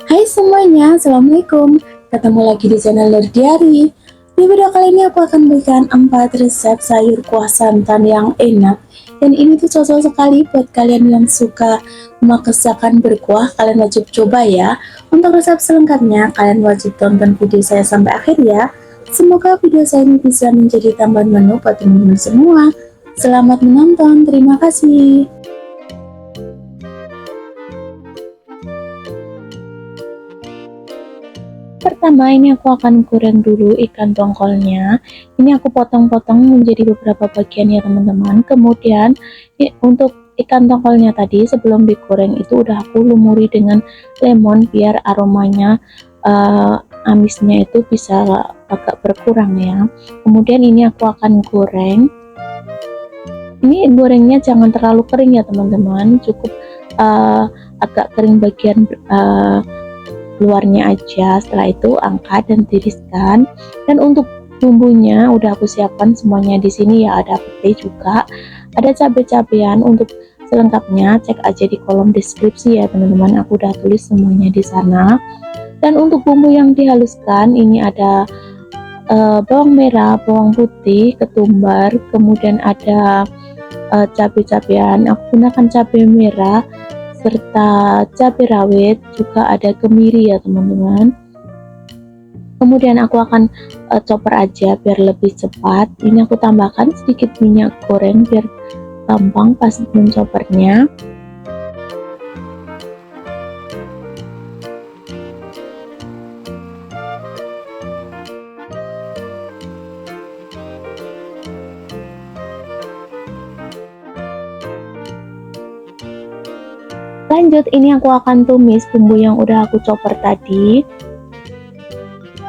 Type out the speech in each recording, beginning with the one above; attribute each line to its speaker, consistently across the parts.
Speaker 1: Hai semuanya, Assalamualaikum. Ketemu lagi di channel Nur Diari. Di video kali ini aku akan berikan 4 resep sayur kuah santan yang enak. Dan ini tuh cocok sekali buat kalian yang suka masakan berkuah, kalian wajib coba ya. Untuk resep selengkapnya, kalian wajib tonton video saya sampai akhir ya. Semoga video saya ini bisa menjadi tambahan menu buat teman-teman semua. Selamat menonton, terima kasih. Pertama, ini aku akan goreng dulu ikan tongkolnya. Ini aku potong-potong menjadi beberapa bagian ya teman-teman. Kemudian untuk ikan tongkolnya tadi sebelum digoreng itu udah aku lumuri dengan lemon biar aromanya amisnya itu bisa agak berkurang ya. Kemudian ini aku akan goreng. Ini gorengnya jangan terlalu kering ya teman-teman, cukup agak kering bagian luarnya aja. Setelah itu angkat dan tiriskan. Dan untuk bumbunya udah aku siapkan semuanya di sini ya, ada pete juga, ada cabai-cabean. Untuk selengkapnya cek aja di kolom deskripsi ya teman-teman, aku udah tulis semuanya di sana. Dan untuk bumbu yang dihaluskan ini ada bawang merah, bawang putih, ketumbar, kemudian ada cabai-cabean. Aku gunakan cabai merah serta cabai rawit, juga ada kemiri ya teman-teman. Kemudian aku akan chopper aja biar lebih cepat. Ini aku tambahkan sedikit minyak goreng biar gampang pas menchoppernya. Lanjut, ini aku akan tumis bumbu yang udah aku chopper tadi.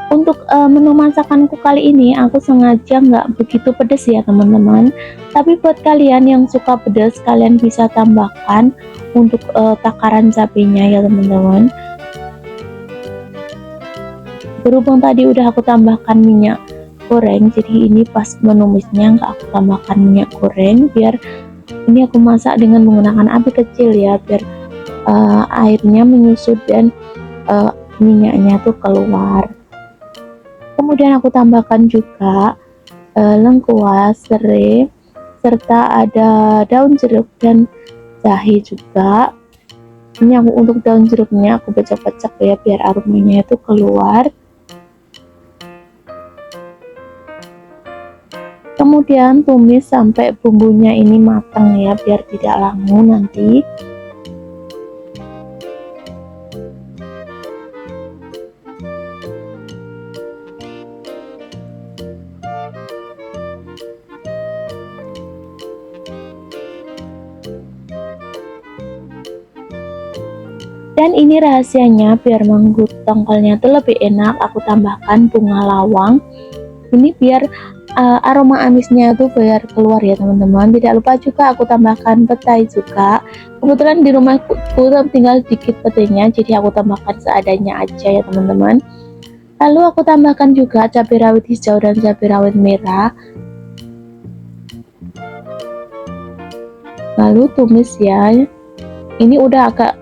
Speaker 1: Untuk menu masakanku kali ini aku sengaja nggak begitu pedas ya teman-teman. Tapi buat kalian yang suka pedas, kalian bisa tambahkan untuk takaran cabenya ya teman-teman. Berhubung tadi udah aku tambahkan minyak goreng, jadi ini pas menumisnya nggak aku tambahkan minyak goreng, biar ini aku masak dengan menggunakan api kecil ya, biar airnya menyusut dan minyaknya tuh keluar. Kemudian aku tambahkan juga lengkuas, serai, serta ada daun jeruk dan jahe juga. Ini aku untuk daun jeruknya aku pecah-pecah ya biar aromanya itu keluar. Kemudian tumis sampai bumbunya ini matang ya, biar tidak langu nanti. Dan ini rahasianya biar menggut tongkolnya itu lebih enak, aku tambahkan bunga lawang. Ini biar aroma amisnya itu biar keluar ya teman-teman. Tidak lupa juga aku tambahkan petai juga. Kebetulan di rumahku tinggal dikit petainya, jadi aku tambahkan seadanya aja ya teman-teman. Lalu aku tambahkan juga cabai rawit hijau dan cabai rawit merah. Lalu tumis ya. Ini udah agak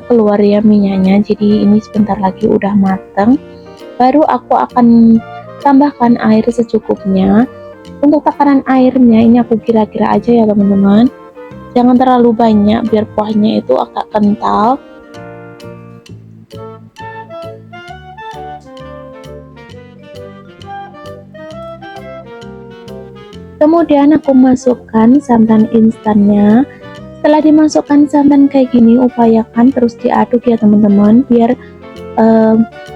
Speaker 1: keluar ya minyaknya, jadi ini sebentar lagi udah mateng. Baru aku akan tambahkan air secukupnya. Untuk takaran airnya ini aku kira-kira aja ya teman-teman, jangan terlalu banyak biar kuahnya itu agak kental. Kemudian aku masukkan santan instannya. Setelah dimasukkan santan kayak gini, upayakan terus diaduk ya teman-teman, biar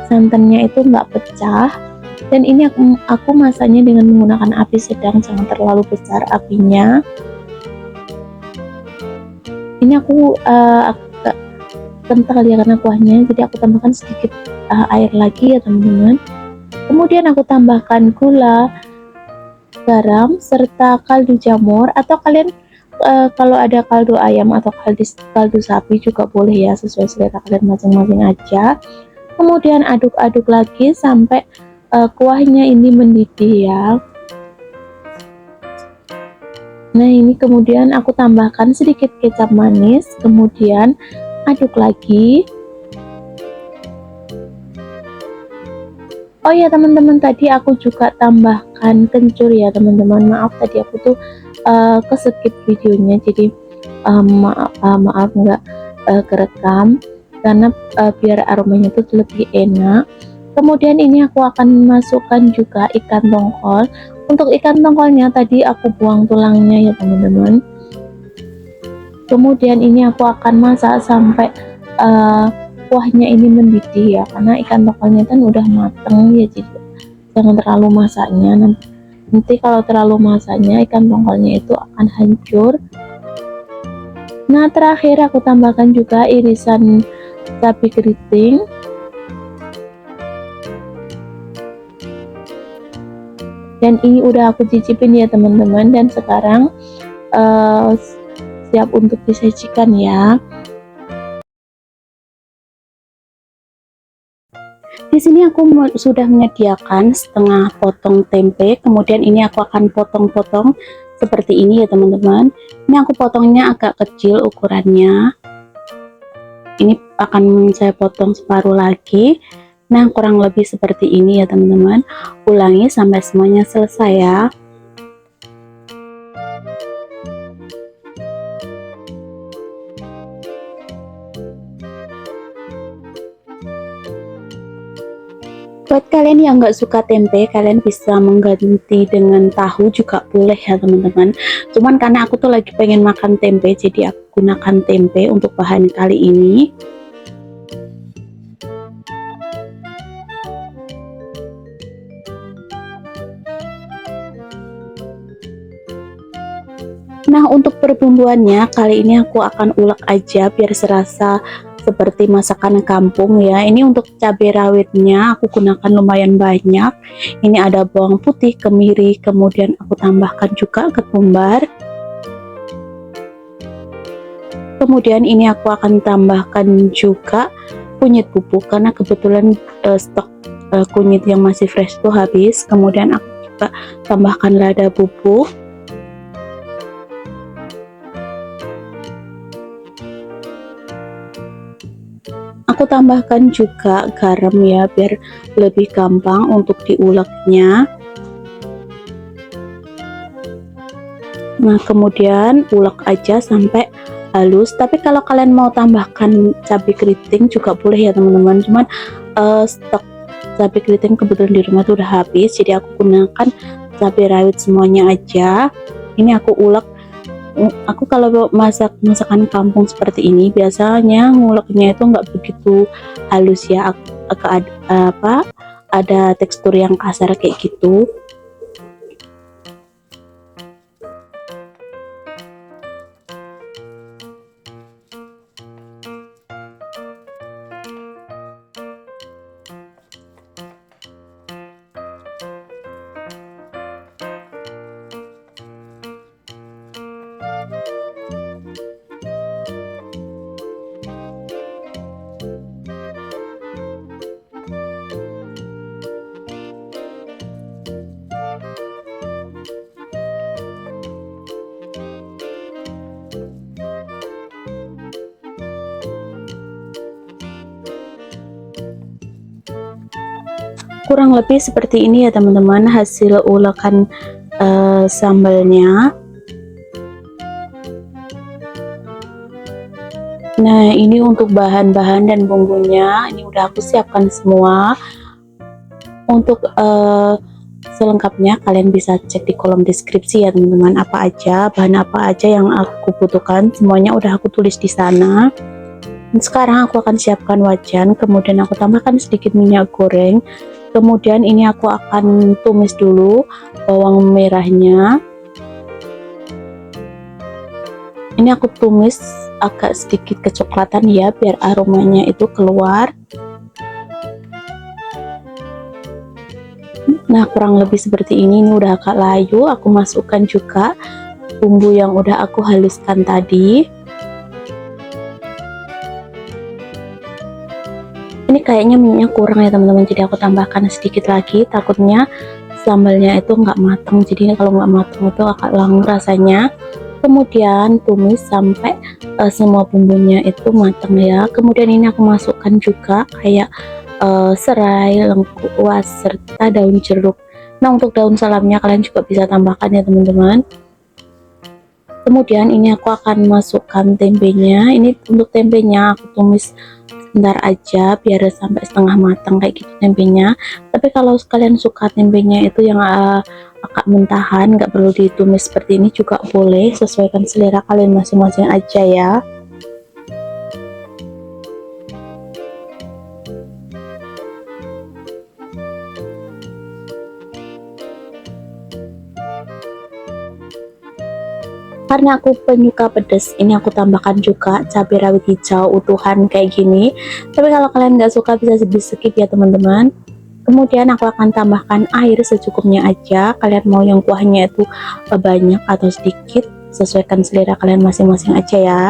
Speaker 1: santannya itu nggak pecah. Dan ini aku masaknya dengan menggunakan api sedang, jangan terlalu besar apinya. Ini aku agak kental ya karena kuahnya, jadi aku tambahkan sedikit air lagi ya teman-teman. Kemudian aku tambahkan gula, garam, serta kaldu jamur, atau kalian kalau ada kaldu ayam atau kaldu sapi juga boleh ya, sesuai selera kalian masing-masing aja. Kemudian aduk-aduk lagi sampai kuahnya ini mendidih ya. Nah ini kemudian aku tambahkan sedikit kecap manis, kemudian aduk lagi. Oh ya teman-teman, tadi aku juga tambahkan kencur ya teman-teman. Maaf tadi aku tuh keskip videonya, jadi maaf nggak kerekam, karena biar aromanya tuh lebih enak. Kemudian ini aku akan masukkan juga ikan tongkol. Untuk ikan tongkolnya tadi aku buang tulangnya ya teman-teman. Kemudian ini aku akan masak sampai kuahnya ini mendidih ya, karena ikan tongkolnya kan udah mateng ya, jadi jangan terlalu masaknya. Nanti kalau terlalu masaknya ikan tongkolnya itu akan hancur. Nah, terakhir aku tambahkan juga irisan cabai keriting. Dan ini udah aku cicipin ya teman-teman, dan sekarang siap untuk disajikan ya. Di sini aku sudah menyediakan setengah potong tempe, kemudian ini aku akan potong-potong seperti ini ya teman-teman. Ini aku potongnya agak kecil ukurannya. Ini akan saya potong separuh lagi. Nah, kurang lebih seperti ini ya teman-teman. Ulangi sampai semuanya selesai ya. Buat kalian yang nggak suka tempe, kalian bisa mengganti dengan tahu juga boleh ya teman-teman. Cuman karena aku tuh lagi pengen makan tempe, jadi aku gunakan tempe untuk bahan kali ini. Nah, untuk perbumbuannya kali ini aku akan ulek aja biar serasa seperti masakan kampung ya. Ini untuk cabai rawitnya aku gunakan lumayan banyak. Ini ada bawang putih, kemiri, kemudian aku tambahkan juga ketumbar. Kemudian ini aku akan tambahkan juga kunyit bubuk, karena kebetulan stok kunyit yang masih fresh tuh habis. Kemudian aku juga tambahkan lada bubuk. Aku tambahkan juga garam ya, biar lebih gampang untuk diuleknya. Nah, kemudian ulek aja sampai halus. Tapi kalau kalian mau tambahkan cabai keriting juga boleh ya teman-teman. Cuman stok cabai keriting kebetulan di rumah tuh udah habis, jadi aku gunakan cabai rawit semuanya aja. Ini aku ulek. Aku kalau masakan kampung seperti ini biasanya nguleknya itu nggak begitu halus ya, agak ada tekstur yang kasar kayak gitu. Kurang lebih seperti ini ya teman-teman hasil ulekan sambalnya. Nah, ini untuk bahan-bahan dan bumbunya ini udah aku siapkan semua. Untuk selengkapnya kalian bisa cek di kolom deskripsi ya teman-teman, apa aja bahan apa aja yang aku butuhkan, semuanya udah aku tulis di sana. Dan sekarang aku akan siapkan wajan, kemudian aku tambahkan sedikit minyak goreng. Kemudian ini aku akan tumis dulu bawang merahnya. Ini aku tumis agak sedikit kecoklatan ya, biar aromanya itu keluar. Nah, kurang lebih seperti ini udah agak layu. Aku masukkan juga bumbu yang udah aku haluskan tadi. Ini kayaknya minyaknya kurang ya teman-teman, jadi aku tambahkan sedikit lagi, takutnya sambalnya itu nggak matang. Jadi kalau nggak matang itu agak langu rasanya. Kemudian tumis sampai semua bumbunya itu matang ya. Kemudian ini aku masukkan juga kayak serai, lengkuas, serta daun jeruk. Nah, untuk daun salamnya kalian juga bisa tambahkan ya teman-teman. Kemudian ini aku akan masukkan tempenya. Ini untuk tempenya aku tumis sebentar aja biar sampai setengah matang kayak gitu tempenya. Tapi kalau kalian suka tempenya itu yang agak mentahan, nggak perlu ditumis seperti ini juga boleh, sesuaikan selera kalian masing-masing aja ya. Karena aku penyuka pedas, ini aku tambahkan juga cabai rawit hijau utuhan kayak gini. Tapi kalau kalian nggak suka bisa di skip ya teman-teman. Kemudian aku akan tambahkan air secukupnya aja. Kalian mau yang kuahnya itu banyak atau sedikit, sesuaikan selera kalian masing-masing aja ya.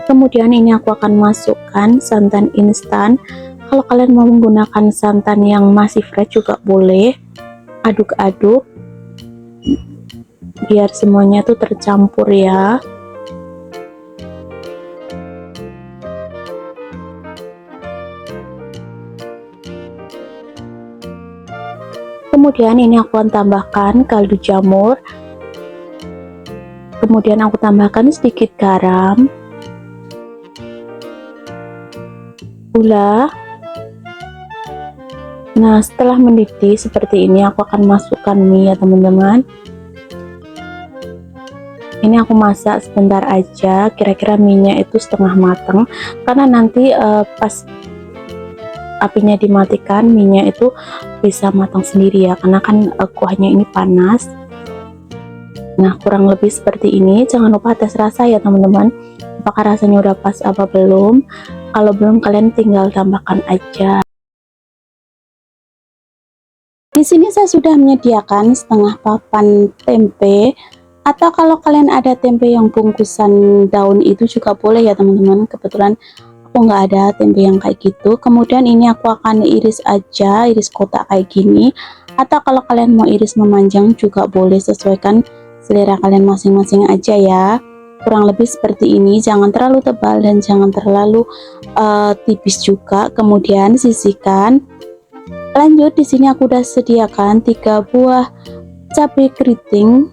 Speaker 1: Kemudian ini aku akan masukkan santan instan. Kalau kalian mau menggunakan santan yang masih fresh juga boleh. Aduk-aduk biar semuanya tuh tercampur ya. Kemudian ini aku akan tambahkan kaldu jamur. Kemudian aku tambahkan sedikit garam, gula. Nah, setelah mendidih seperti ini aku akan masukkan mie ya teman-teman. Ini aku masak sebentar aja, kira-kira minyak itu setengah matang, karena nanti pas apinya dimatikan minyak itu bisa matang sendiri ya, karena kan kuahnya ini panas. Nah, kurang lebih seperti ini. Jangan lupa tes rasa ya teman-teman, apakah rasanya udah pas apa belum. Kalau belum kalian tinggal tambahkan aja. Di sini saya sudah menyediakan setengah papan tempe, atau kalau kalian ada tempe yang bungkusan daun itu juga boleh ya teman-teman. Kebetulan aku nggak ada tempe yang kayak gitu. Kemudian ini aku akan iris aja, iris kotak kayak gini, atau kalau kalian mau iris memanjang juga boleh, sesuaikan selera kalian masing-masing aja ya. Kurang lebih seperti ini, jangan terlalu tebal dan jangan terlalu tipis juga. Kemudian sisihkan. Lanjut, di sini aku udah sediakan 3 buah cabai keriting.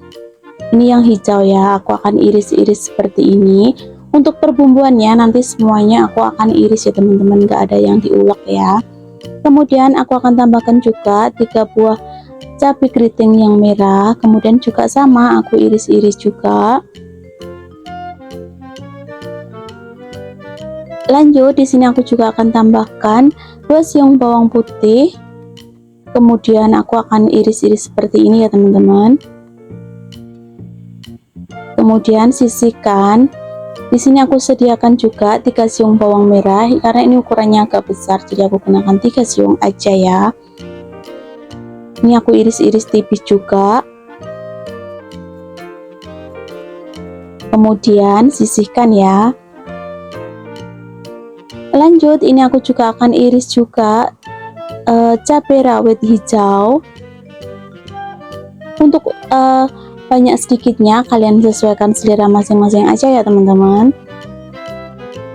Speaker 1: Ini yang hijau ya, aku akan iris-iris seperti ini. Untuk perbumbuannya nanti semuanya aku akan iris ya teman-teman, nggak ada yang diulek ya. Kemudian aku akan tambahkan juga 3 buah cabai keriting yang merah. Kemudian juga sama aku iris-iris juga. Lanjut, di sini aku juga akan tambahkan 2 siung bawang putih. Kemudian aku akan iris-iris seperti ini ya teman-teman. Kemudian sisihkan. Di sini aku sediakan juga 3 siung bawang merah, karena ini ukurannya agak besar, jadi aku gunakan 3 siung aja ya. Ini aku iris-iris tipis juga. Kemudian sisihkan ya. Lanjut, ini aku juga akan iris juga cabai rawit hijau. Untuk banyak sedikitnya kalian sesuaikan selera masing-masing aja ya teman-teman.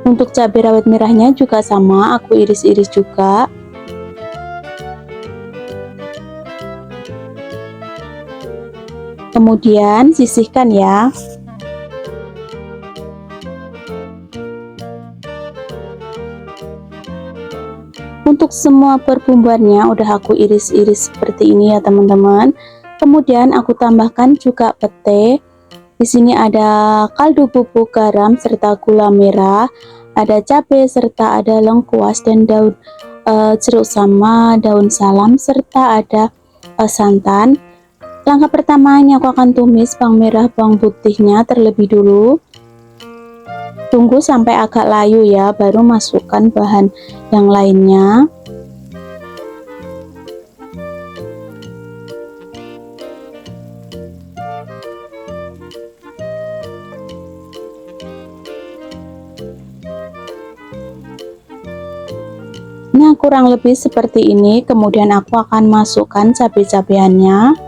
Speaker 1: Untuk cabai rawit merahnya juga sama, aku iris-iris juga. Kemudian sisihkan ya. Untuk semua perbumbuannya udah aku iris-iris seperti ini ya teman-teman. Kemudian aku tambahkan juga pete. Di sini ada kaldu bubuk, garam serta gula merah, ada cabai serta ada lengkuas dan daun jeruk sama daun salam serta ada santan. Langkah pertama ini aku akan tumis bawang merah bawang putihnya terlebih dulu. Tunggu sampai agak layu ya, baru masukkan bahan yang lainnya. Nah, kurang lebih seperti ini. Kemudian aku akan masukkan cabai-cabeannya.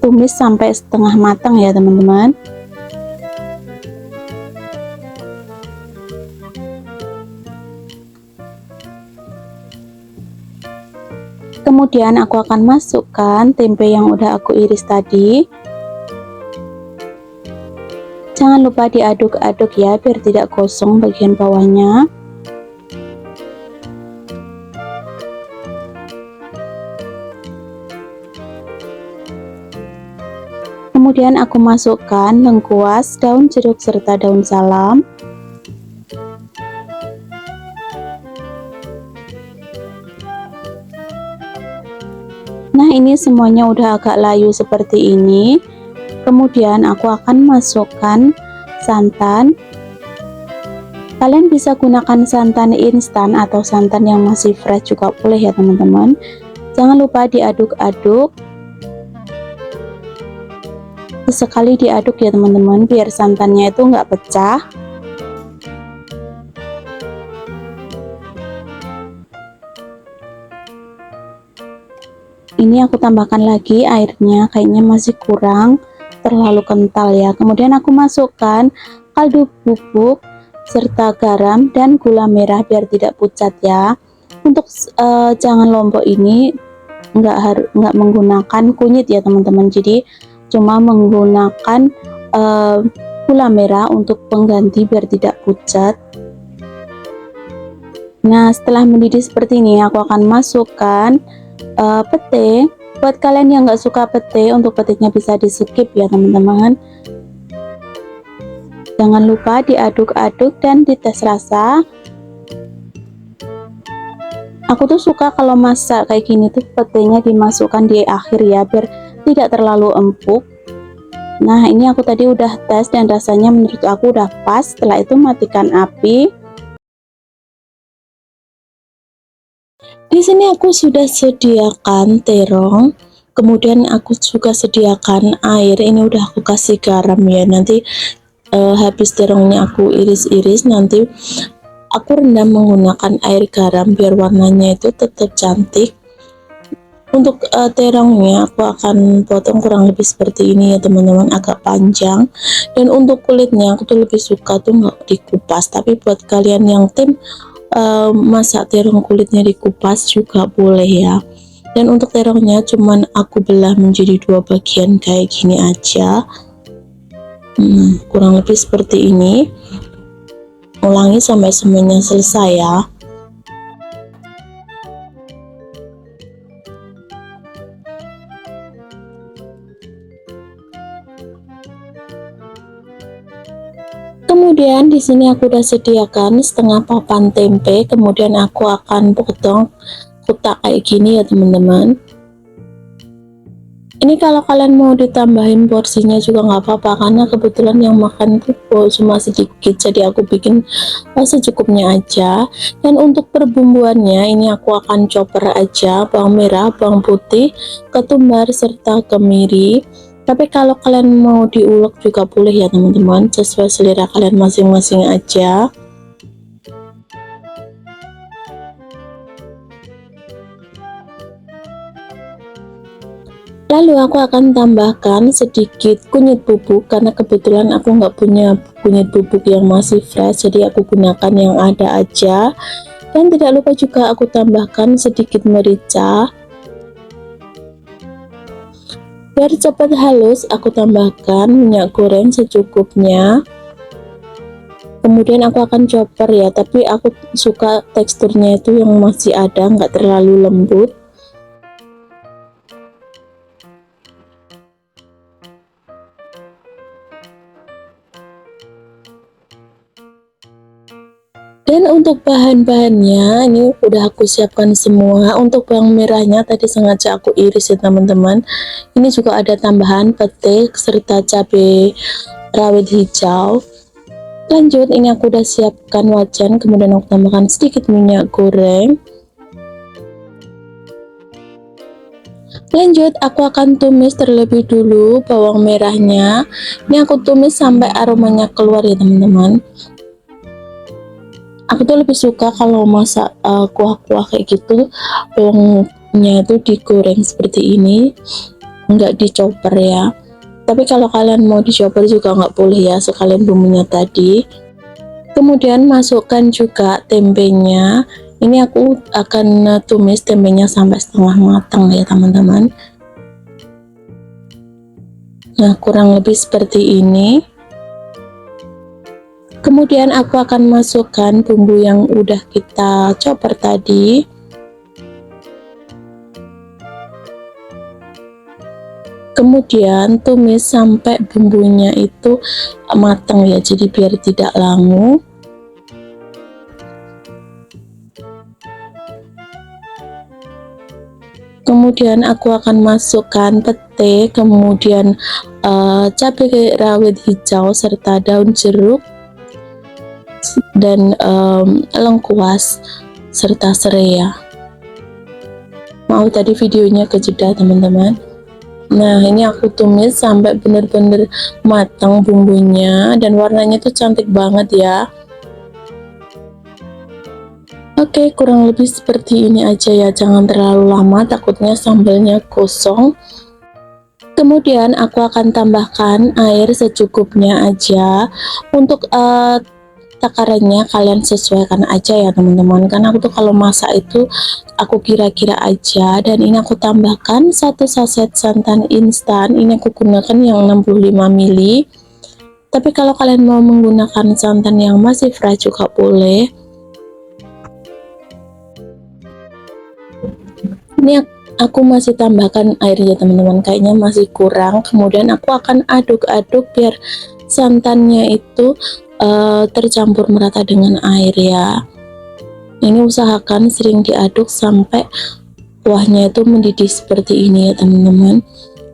Speaker 1: Tumis sampai setengah matang ya teman-teman. Kemudian aku akan masukkan tempe yang udah aku iris tadi. Jangan lupa diaduk-aduk ya, biar tidak gosong bagian bawahnya. Kemudian aku masukkan lengkuas, daun jeruk, serta daun salam. Nah, ini semuanya udah agak layu seperti ini. Kemudian aku akan masukkan santan. Kalian bisa gunakan santan instan atau santan yang masih fresh juga boleh ya teman-teman. Jangan lupa diaduk-aduk. Sekali diaduk ya teman-teman, biar santannya itu nggak pecah. Ini aku tambahkan lagi airnya, kayaknya masih kurang, terlalu kental ya. Kemudian aku masukkan kaldu bubuk serta garam dan gula merah biar tidak pucat ya. Untuk jangan lombok ini nggak menggunakan kunyit ya teman-teman, jadi cuma menggunakan gula merah untuk pengganti biar tidak pucat. Nah, setelah mendidih seperti ini aku akan masukkan pete. Buat kalian yang nggak suka pete, untuk petenya bisa di skip ya teman-teman. Jangan lupa diaduk-aduk dan dites rasa. Aku tuh suka kalau masak kayak gini tuh petenya dimasukkan di akhir ya, biar tidak terlalu empuk. Nah, ini aku tadi udah tes dan rasanya menurut aku udah pas. Setelah itu matikan api. Di sini aku sudah sediakan terong, kemudian aku juga sediakan air. Ini udah aku kasih garam ya. Nanti habis terongnya aku iris-iris, nanti aku rendam menggunakan air garam biar warnanya itu tetap cantik. Untuk terongnya aku akan potong kurang lebih seperti ini ya teman-teman, agak panjang. Dan untuk kulitnya aku tuh lebih suka tuh nggak dikupas, tapi buat kalian yang tim masak terong kulitnya dikupas juga boleh ya. Dan untuk terongnya cuman aku belah menjadi 2 bagian kayak gini aja. Kurang lebih seperti ini. Ulangi sampai semuanya selesai ya. Kemudian di sini aku udah sediakan setengah papan tempe, kemudian aku akan potong kotak kayak gini ya teman-teman. Ini kalau kalian mau ditambahin porsinya juga nggak apa-apa, karena kebetulan yang makan tuh cuma sedikit, jadi aku bikin secukupnya aja. Dan untuk perbumbuannya ini aku akan chopper aja bawang merah, bawang putih, ketumbar, serta kemiri. Tapi kalau kalian mau diulek juga boleh ya teman-teman, sesuai selera kalian masing-masing aja. Lalu aku akan tambahkan sedikit kunyit bubuk, karena kebetulan aku nggak punya kunyit bubuk yang masih fresh, jadi aku gunakan yang ada aja. Dan tidak lupa juga aku tambahkan sedikit merica. Biar cepat halus, aku tambahkan minyak goreng secukupnya. Kemudian aku akan chopper ya, tapi aku suka teksturnya itu yang masih ada, nggak terlalu lembut. Dan untuk bahan-bahannya ini udah aku siapkan semua. Untuk bawang merahnya tadi sengaja aku iris ya teman-teman. Ini juga ada tambahan pete serta cabai rawit hijau. Lanjut, ini aku udah siapkan wajan, kemudian aku tambahkan sedikit minyak goreng. Lanjut, aku akan tumis terlebih dulu bawang merahnya. Ini aku tumis sampai aromanya keluar ya teman-teman. Aku tuh lebih suka kalau masak kuah-kuah kayak gitu, bawangnya itu digoreng seperti ini, nggak dicoper ya. Tapi kalau kalian mau dicoper juga nggak boleh ya, sekalian bumbunya tadi. Kemudian masukkan juga tempenya. Ini aku akan tumis tempenya sampai setengah matang ya teman-teman. Nah, kurang lebih seperti ini. Kemudian aku akan masukkan bumbu yang udah kita chopper tadi. Kemudian tumis sampai bumbunya itu matang ya, jadi biar tidak langu. Kemudian aku akan masukkan pete, kemudian cabai rawit hijau serta daun jeruk dan lengkuas serta serai. Mau tadi videonya kejeda teman-teman. Nah, ini aku tumis sampai bener-bener matang bumbunya dan warnanya tuh cantik banget ya. Oke, kurang lebih seperti ini aja ya, jangan terlalu lama takutnya sambalnya gosong. Kemudian aku akan tambahkan air secukupnya aja. Untuk takarannya kalian sesuaikan aja ya teman-teman, karena aku tuh kalau masak itu aku kira-kira aja. Dan ini aku tambahkan 1 saset santan instan, ini aku gunakan yang 65 ml. Tapi kalau kalian mau menggunakan santan yang masih fresh juga boleh. Ini aku masih tambahkan airnya teman-teman, kayaknya masih kurang. Kemudian aku akan aduk-aduk biar santannya itu tercampur merata dengan air ya. Ini usahakan sering diaduk sampai kuahnya itu mendidih seperti ini ya teman-teman.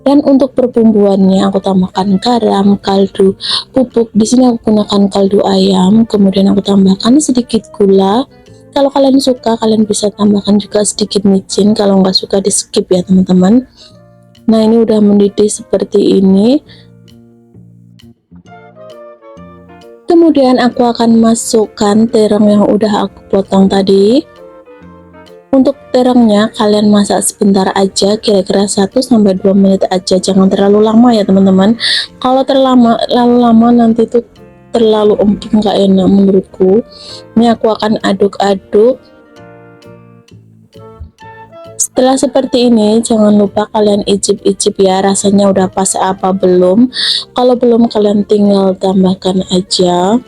Speaker 1: Dan untuk perbumbuannya aku tambahkan garam, kaldu bubuk. Di sini aku gunakan kaldu ayam. Kemudian aku tambahkan sedikit gula. Kalau kalian suka, kalian bisa tambahkan juga sedikit micin. Kalau nggak suka di skip ya teman-teman. Nah, ini udah mendidih seperti ini. Kemudian aku akan masukkan terong yang udah aku potong tadi. Untuk terongnya kalian masak sebentar aja, kira-kira 1-2 menit aja, jangan terlalu lama ya teman-teman. Kalau terlalu lama nanti tuh terlalu empuk, nggak enak menurutku. Ini aku akan aduk-aduk. Setelah seperti ini, jangan lupa kalian icip-icip ya, rasanya udah pas apa belum. Kalau belum, kalian tinggal tambahkan aja.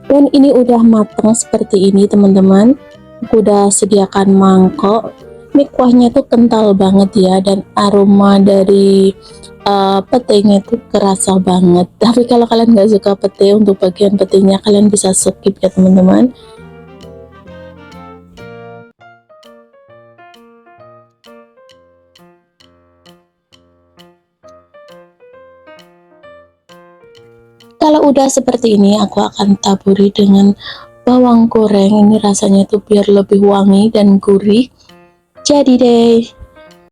Speaker 1: Dan ini udah matang seperti ini teman-teman. Aku udah sediakan mangkok. Ini kuahnya tuh kental banget ya, dan aroma dari petenya itu kerasa banget. Tapi kalau kalian nggak suka pete, untuk bagian petenya kalian bisa skip ya teman-teman. Kalau udah seperti ini, aku akan taburi dengan bawang goreng. Ini rasanya tuh biar lebih wangi dan gurih. Jadi deh.